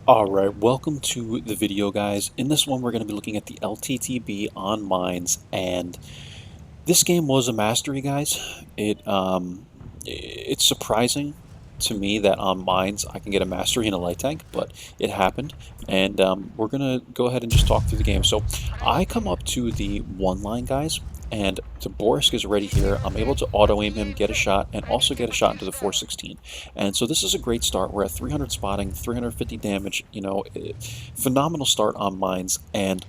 Alright, welcome to the video, guys. In this one, we're going to be looking at the LTTB on mines, and this game was a mastery, guys. It's surprising to me that on mines I can get a mastery in a light tank, but it happened, and we're going to go ahead and just talk through the game. So I come up to the one line, guys, and the Borisk is ready here. I'm able to auto-aim him, get a shot, and also get a shot into the 416. And so this is a great start. We're at 300 spotting, 350 damage, phenomenal start on mines, and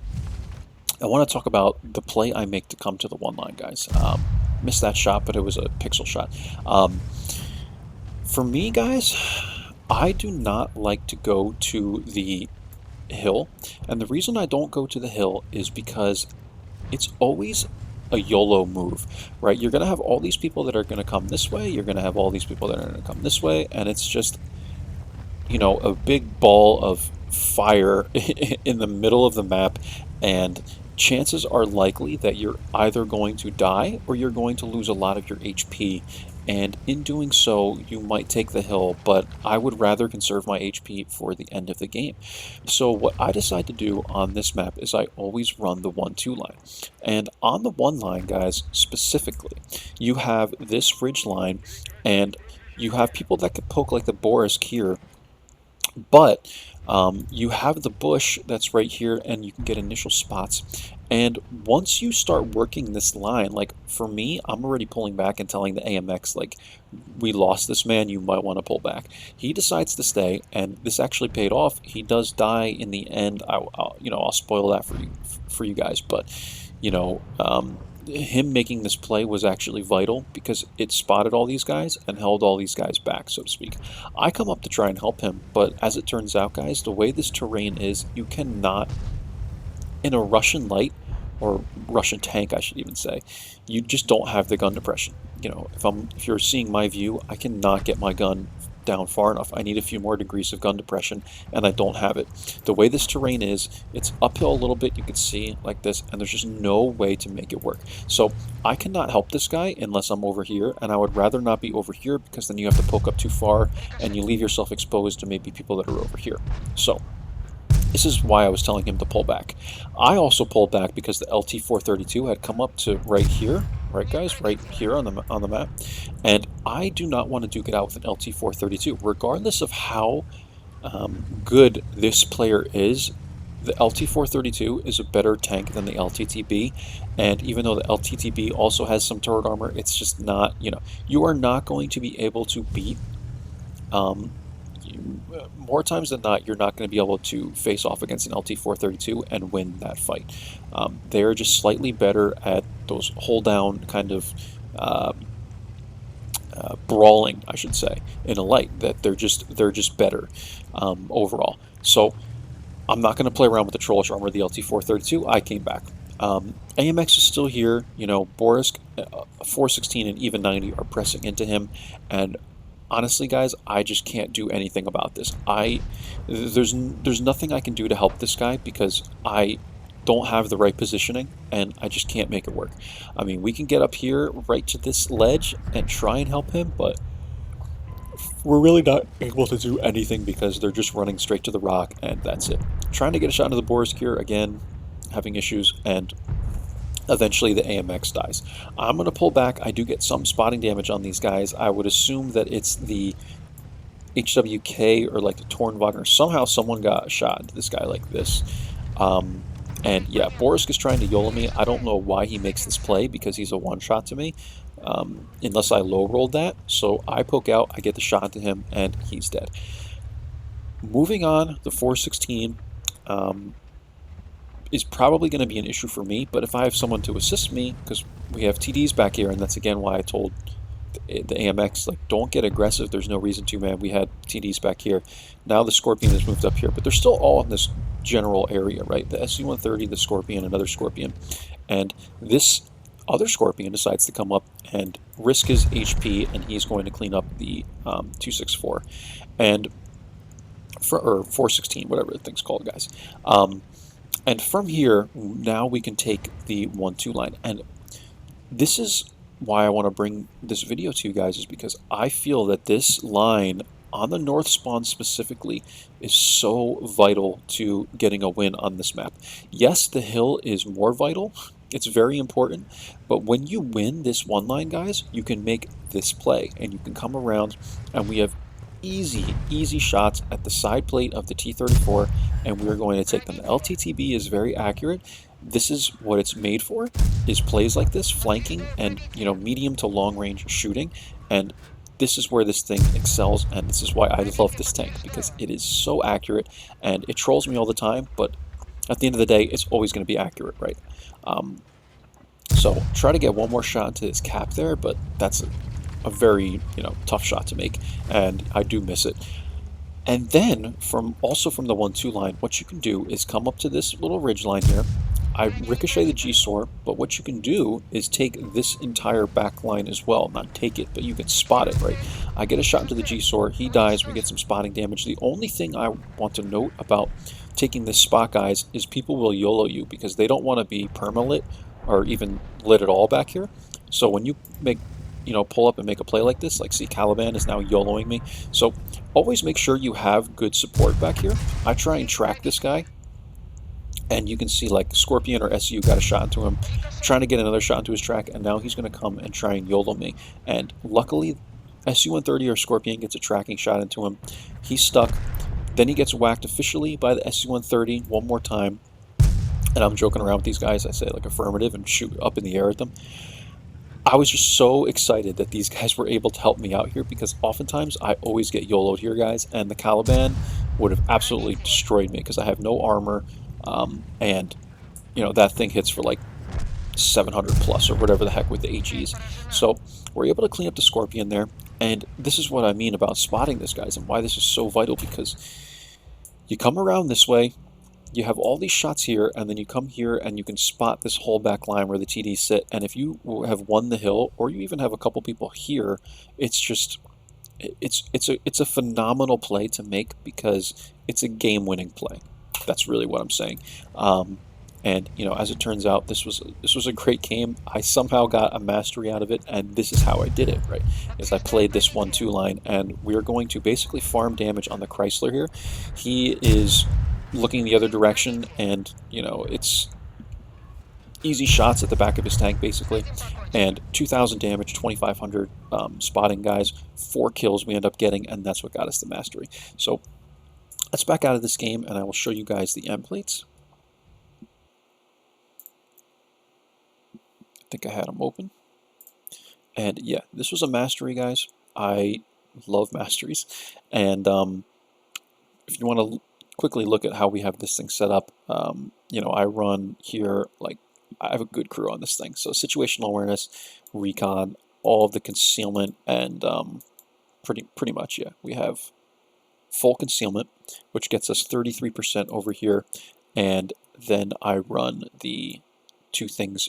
I want to talk about the play I make to come to the one line, guys. Missed that shot, but it was a pixel shot. For me, guys, I do not like to go to the hill, and the reason I don't go to the hill is because it's always a YOLO move, right? You're going to have all these people that are going to come this way, you're going to have all these people that are going to come this way, and it's just, a big ball of fire in the middle of the map, and chances are likely that you're either going to die or you're going to lose a lot of your HP, and in doing so you might take the hill, but I would rather conserve my HP for the end of the game. So what I decide to do on this map is I always run the 1-2 line, and on the 1 line, guys, specifically, you have this ridge line, and you have people that could poke like the Borisk here, but you have the bush that's right here, and you can get initial spots. And once you start working this line, like for me, I'm already pulling back and telling the AMX, like, we lost this man, you might want to pull back. He decides to stay, and this actually paid off. He does die in the end. I'll spoil that for you guys, but him making this play was actually vital because it spotted all these guys and held all these guys back, so to speak. I come up to try and help him, but as it turns out, guys, the way this terrain is, you cannot, in a Russian light, or Russian tank, I should even say, you just don't have the gun depression. If you're seeing my view, I cannot get my gun down far enough. I need a few more degrees of gun depression, and I don't have it. The way this terrain is, it's uphill a little bit, you can see, like this, and there's just no way to make it work. So I cannot help this guy unless I'm over here, and I would rather not be over here because then you have to poke up too far, and you leave yourself exposed to maybe people that are over here. So this is why I was telling him to pull back. I also pulled back because the LT-432 had come up to right here, right, guys, right here on the map, and I do not want to duke it out with an LT-432, regardless of how good this player is. The LT-432 is a better tank than the LTTB, and even though the LTTB also has some turret armor, it's just not, you are not going to be able to beat. More times than not, you're not going to be able to face off against an LT-432 and win that fight. They're just slightly better at those hold down kind of brawling, I should say, in a light. That they're just better overall. So I'm not going to play around with the Trollish armor of the LT-432. I came back. AMX is still here. Borisk, 416 and even 90 are pressing into him, and honestly, guys, I just can't do anything about this. There's nothing I can do to help this guy because I don't have the right positioning, and I just can't make it work. I mean, we can get up here right to this ledge and try and help him, but we're really not able to do anything because they're just running straight to the rock, and that's it. Trying to get a shot into the Borisk here, again, having issues, and eventually the AMX dies. I'm going to pull back. I do get some spotting damage on these guys. I would assume that it's the HWK or like the Torn Wagner. Somehow someone got shot into this guy like this. And yeah, Borisk is trying to YOLO me. I don't know why he makes this play because he's a one-shot to me, unless I low-rolled that. So I poke out, I get the shot to him, and he's dead. Moving on, the 416 is probably going to be an issue for me, but if I have someone to assist me, because we have TDs back here, and that's again why I told the AMX, like, don't get aggressive, there's no reason to, man. We had TDs back here. Now the Scorpion has moved up here, but they're still all in this general area, right? The SC-130, the Scorpion, another Scorpion, and this other Scorpion decides to come up and risk his HP, and he's going to clean up the 264, and or 416, whatever the thing's called, guys. And from here, now we can take the 1-2 line. And this is why I want to bring this video to you guys, is because I feel that this line on the north spawn specifically is so vital to getting a win on this map. Yes, the hill is more vital. It's very important, but when you win this one line, guys, you can make this play and you can come around and we have easy shots at the side plate of the T-34 and we're going to take them. The LTTB is very accurate. This is what it's made for, is plays like this, flanking and, you know, medium to long range shooting, and this is where this thing excels, and this is why I love this tank, because it is so accurate, and it trolls me all the time, but at the end of the day, it's always going to be accurate, right? So try to get one more shot into this cap there, but that's a very, you know, tough shot to make, and I do miss it. And then, from the 1-2 line, what you can do is come up to this little ridge line here. I ricochet the G-Sor, but what you can do is take this entire back line as well. Not take it, but you can spot it, right? I get a shot into the G-Sor, he dies, we get some spotting damage. The only thing I want to note about taking this spot, guys, is people will YOLO you because they don't want to be permalit or even lit at all back here. So when you make, you know, pull up and make a play like this, like see Caliban is now YOLOing me. So always make sure you have good support back here. I try and track this guy, and you can see like Scorpion or SU got a shot into him, trying to get another shot into his track, and now he's going to come and try and YOLO me. And luckily, SU-130 or Scorpion gets a tracking shot into him. He's stuck. Then he gets whacked officially by the SU-130 one more time. And I'm joking around with these guys. I say like affirmative and shoot up in the air at them. I was just so excited that these guys were able to help me out here, because oftentimes I always get YOLO'd here, guys, and the Caliban would have absolutely destroyed me because I have no armor, and, you know, that thing hits for like 700 plus or whatever the heck with the HEs. So we're able to clean up the Scorpion there, and this is what I mean about spotting this, guys, and why this is so vital, because you come around this way, you have all these shots here, and then you come here and you can spot this whole back line where the TDs sit, and if you have won the hill, or you even have a couple people here, it's just, it's a phenomenal play to make, because it's a game-winning play. That's really what I'm saying. And you know, as it turns out, this was a great game. I somehow got a mastery out of it, and this is how I did it, right? Is I played this 1-2 line, and we're going to basically farm damage on the Chrysler here. He is looking the other direction, and you know, it's easy shots at the back of his tank basically, and 2,000 damage, 2,500 spotting, guys, 4 kills we end up getting, and that's what got us the mastery. So let's back out of this game, and I will show you guys the end plates. I think I had them open, and yeah, this was a mastery, guys. I love masteries, and if you want to quickly look at how we have this thing set up, you know, I run here, like, I have a good crew on this thing. So situational awareness, recon, all of the concealment, and pretty much, yeah, we have full concealment, which gets us 33% over here, and then I run the two things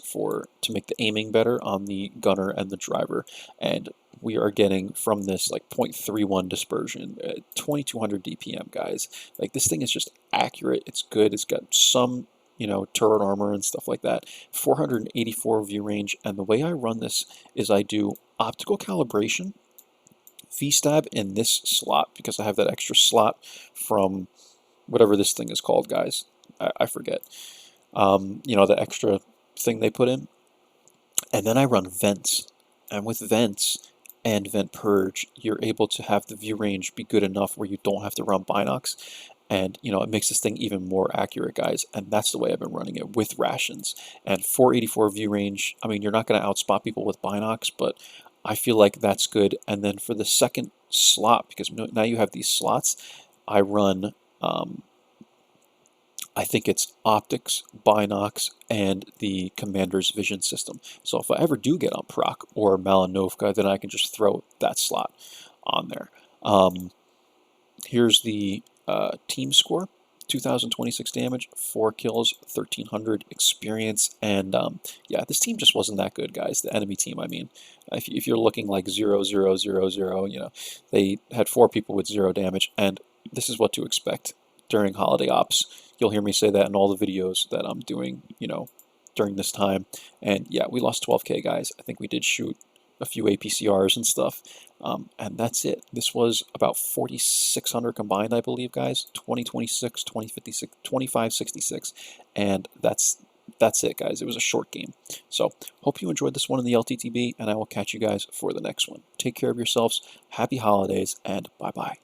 to make the aiming better on the gunner and the driver, and we are getting from this like 0.31 dispersion, 2200 DPM, guys. Like, this thing is just accurate, it's good, it's got some, you know, turret armor and stuff like that, 484 view range, and the way I run this is I do optical calibration, V-stab in this slot, because I have that extra slot from whatever this thing is called, guys, I forget, you know, the extra thing they put in, and then I run vents, and with vents and vent purge, you're able to have the view range be good enough where you don't have to run binocs, and you know, it makes this thing even more accurate, guys, and that's the way I've been running it with rations. And 484 view range, I mean, you're not going to outspot people with binocs, but I feel like that's good. And then for the second slot, because now you have these slots, I run I think it's optics, binocs, and the commander's vision system. So if I ever do get on proc or Malinovka, then I can just throw that slot on there. Here's the team score: 2,026 damage, 4 kills, 1,300 experience, and yeah, this team just wasn't that good, guys. The enemy team, I mean, if you're looking like 0, 0, 0, 0, you know, they had 4 people with 0 damage, and this is what to expect during holiday ops. You'll hear me say that in all the videos that I'm doing, you know, during this time. And yeah, we lost 12K, guys. I think we did shoot a few APCRs and stuff. And that's it. This was about 4,600 combined, I believe, guys. 2026, 2056, 2566, and that's it, guys. It was a short game. So hope you enjoyed this one in the LTTB, and I will catch you guys for the next one. Take care of yourselves. Happy holidays, and bye bye.